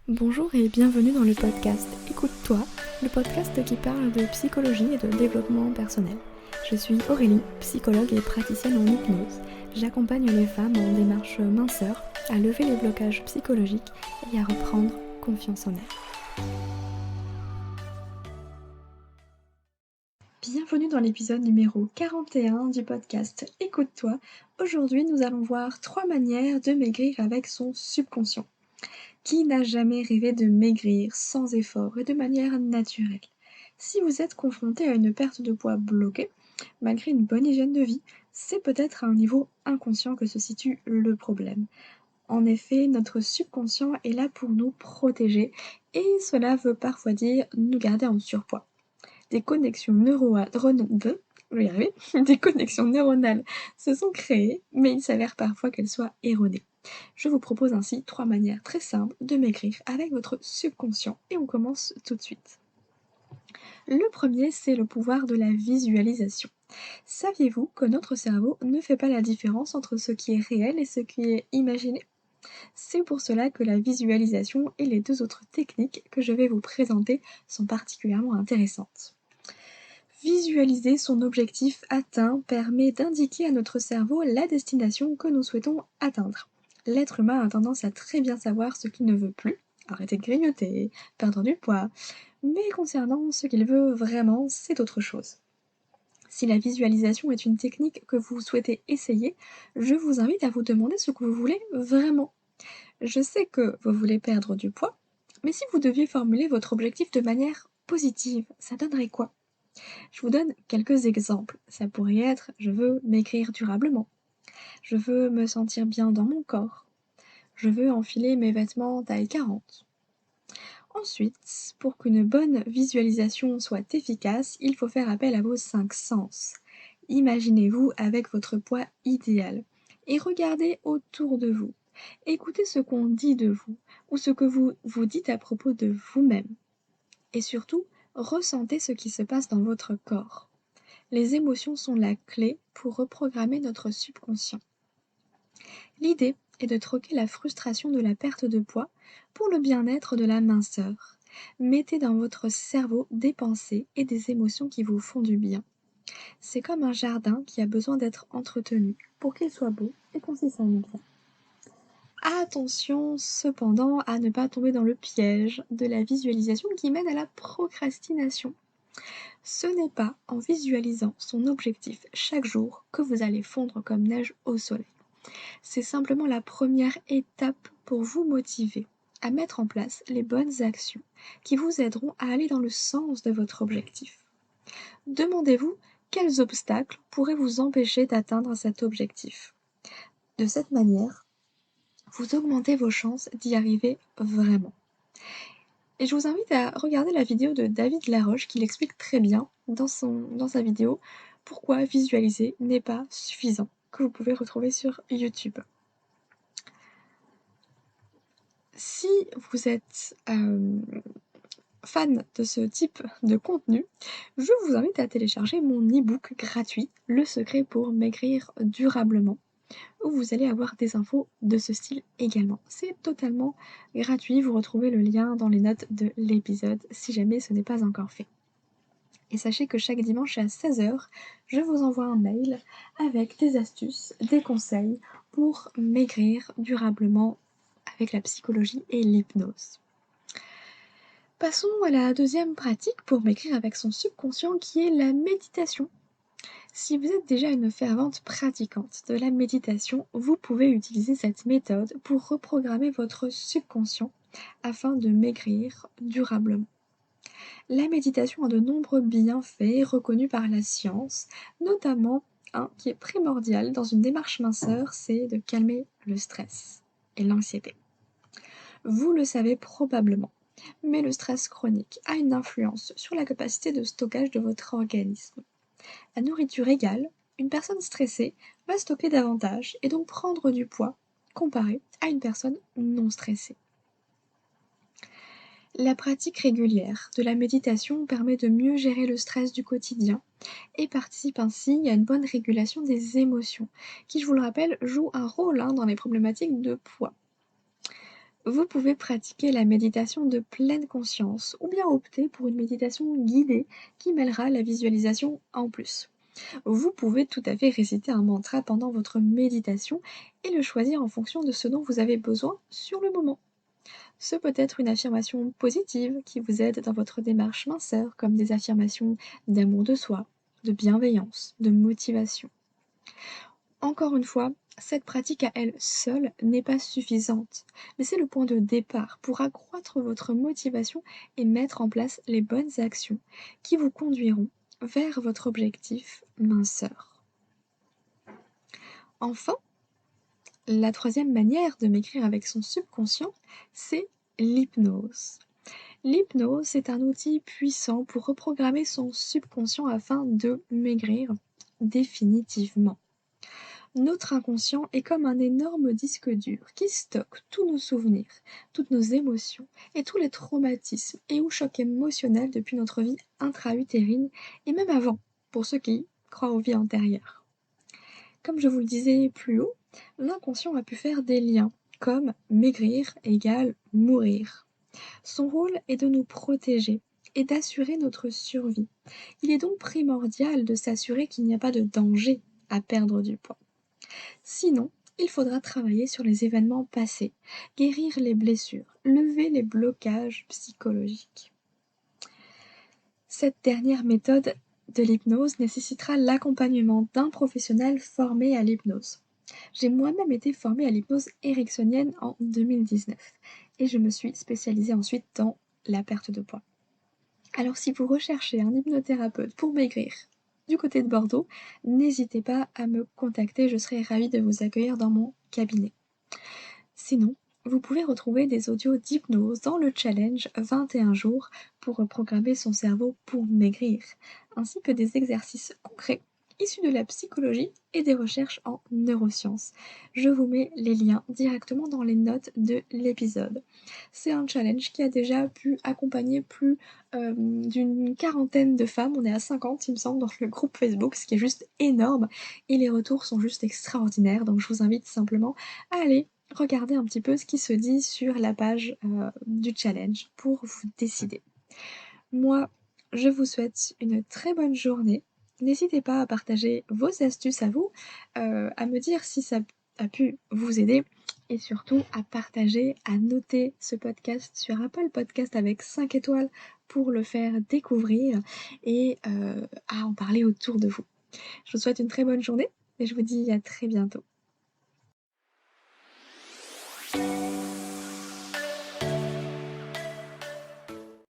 Bonjour et bienvenue dans le podcast Écoute-toi, le podcast qui parle de psychologie et de développement personnel. Je suis Aurélie, psychologue et praticienne en hypnose. J'accompagne les femmes en démarche minceur à lever les blocages psychologiques et à reprendre confiance en elles. Bienvenue dans l'épisode numéro 41 du podcast Écoute-toi. Aujourd'hui, nous allons voir 3 manières de maigrir avec son subconscient. Qui n'a jamais rêvé de maigrir sans effort et de manière naturelle? Si vous êtes confronté à une perte de poids bloquée, malgré une bonne hygiène de vie, c'est peut-être à un niveau inconscient que se situe le problème. En effet, notre subconscient est là pour nous protéger et cela veut parfois dire nous garder en surpoids. Des connexions des connexions neuronales se sont créées, mais il s'avère parfois qu'elles soient erronées. Je vous propose ainsi 3 manières très simples de maigrir avec votre subconscient et on commence tout de suite. Le premier, c'est le pouvoir de la visualisation. Saviez-vous que notre cerveau ne fait pas la différence entre ce qui est réel et ce qui est imaginé? C'est pour cela que la visualisation et les 2 autres techniques que je vais vous présenter sont particulièrement intéressantes. Visualiser son objectif atteint permet d'indiquer à notre cerveau la destination que nous souhaitons atteindre. L'être humain a tendance à très bien savoir ce qu'il ne veut plus, arrêter de grignoter, perdre du poids, mais concernant ce qu'il veut vraiment, c'est autre chose. Si la visualisation est une technique que vous souhaitez essayer, je vous invite à vous demander ce que vous voulez vraiment. Je sais que vous voulez perdre du poids, mais si vous deviez formuler votre objectif de manière positive, ça donnerait quoi? Je vous donne quelques exemples. Ça pourrait être: je veux maigrir durablement, je veux me sentir bien dans mon corps, je veux enfiler mes vêtements taille 40. Ensuite, pour qu'une bonne visualisation soit efficace, il faut faire appel à vos 5 sens. Imaginez-vous avec votre poids idéal et regardez autour de vous. Écoutez ce qu'on dit de vous ou ce que vous vous dites à propos de vous-même. Et surtout, ressentez ce qui se passe dans votre corps. Les émotions sont la clé pour reprogrammer notre subconscient. L'idée est de troquer la frustration de la perte de poids pour le bien-être de la minceur. Mettez dans votre cerveau des pensées et des émotions qui vous font du bien. C'est comme un jardin qui a besoin d'être entretenu pour qu'il soit beau et qu'on s'y sente bien. Attention cependant à ne pas tomber dans le piège de la visualisation qui mène à la procrastination. Ce n'est pas en visualisant son objectif chaque jour que vous allez fondre comme neige au soleil. C'est simplement la première étape pour vous motiver à mettre en place les bonnes actions qui vous aideront à aller dans le sens de votre objectif. Demandez-vous quels obstacles pourraient vous empêcher d'atteindre cet objectif. De cette manière, vous augmentez vos chances d'y arriver vraiment. Et je vous invite à regarder la vidéo de David Laroche qui l'explique très bien dans sa vidéo pourquoi visualiser n'est pas suffisant, que vous pouvez retrouver sur YouTube. Si vous êtes fan de ce type de contenu, je vous invite à télécharger mon e-book gratuit Le secret pour maigrir durablement, où vous allez avoir des infos de ce style également. C'est totalement gratuit, vous retrouvez le lien dans les notes de l'épisode si jamais ce n'est pas encore fait. Et sachez que chaque dimanche à 16h, je vous envoie un mail avec des astuces, des conseils pour maigrir durablement avec la psychologie et l'hypnose. Passons à la deuxième pratique pour maigrir avec son subconscient qui est la méditation. Si vous êtes déjà une fervente pratiquante de la méditation, vous pouvez utiliser cette méthode pour reprogrammer votre subconscient afin de maigrir durablement. La méditation a de nombreux bienfaits reconnus par la science, notamment un qui est primordial dans une démarche minceur, c'est de calmer le stress et l'anxiété. Vous le savez probablement, mais le stress chronique a une influence sur la capacité de stockage de votre organisme. À nourriture égale, une personne stressée va stocker davantage et donc prendre du poids comparé à une personne non stressée. La pratique régulière de la méditation permet de mieux gérer le stress du quotidien et participe ainsi à une bonne régulation des émotions, qui, je vous le rappelle, joue un rôle dans les problématiques de poids. Vous pouvez pratiquer la méditation de pleine conscience ou bien opter pour une méditation guidée qui mêlera la visualisation en plus. Vous pouvez tout à fait réciter un mantra pendant votre méditation et le choisir en fonction de ce dont vous avez besoin sur le moment. Ce peut être une affirmation positive qui vous aide dans votre démarche minceur, comme des affirmations d'amour de soi, de bienveillance, de motivation. Encore une fois, cette pratique à elle seule n'est pas suffisante, mais c'est le point de départ pour accroître votre motivation et mettre en place les bonnes actions qui vous conduiront vers votre objectif minceur. Enfin, la troisième manière de maigrir avec son subconscient, c'est l'hypnose. L'hypnose est un outil puissant pour reprogrammer son subconscient afin de maigrir définitivement. Notre inconscient est comme un énorme disque dur qui stocke tous nos souvenirs, toutes nos émotions et tous les traumatismes et ou chocs émotionnels depuis notre vie intra-utérine et même avant, pour ceux qui croient aux vies antérieures. Comme je vous le disais plus haut, l'inconscient a pu faire des liens, comme maigrir égale mourir. Son rôle est de nous protéger et d'assurer notre survie. Il est donc primordial de s'assurer qu'il n'y a pas de danger à perdre du poids. Sinon, il faudra travailler sur les événements passés, guérir les blessures, lever les blocages psychologiques. Cette dernière méthode de l'hypnose nécessitera l'accompagnement d'un professionnel formé à l'hypnose. J'ai moi-même été formée à l'hypnose ericksonienne en 2019 et je me suis spécialisée ensuite dans la perte de poids. Alors si vous recherchez un hypnothérapeute pour maigrir du côté de Bordeaux, n'hésitez pas à me contacter, je serai ravie de vous accueillir dans mon cabinet. Sinon, vous pouvez retrouver des audios d'hypnose dans le challenge 21 jours pour reprogrammer son cerveau pour maigrir, ainsi que des exercices concrets issus de la psychologie et des recherches en neurosciences. Je vous mets les liens directement dans les notes de l'épisode. C'est un challenge qui a déjà pu accompagner plus d'une quarantaine de femmes. On est à 50, il me semble, dans le groupe Facebook, ce qui est juste énorme. Et les retours sont juste extraordinaires. Donc je vous invite simplement à aller regarder un petit peu ce qui se dit sur la page du challenge pour vous décider. Moi, je vous souhaite une très bonne journée. N'hésitez pas à partager vos astuces à vous, à me dire si ça a pu vous aider et surtout à partager, à noter ce podcast sur Apple Podcast avec 5 étoiles pour le faire découvrir et à en parler autour de vous. Je vous souhaite une très bonne journée et je vous dis à très bientôt.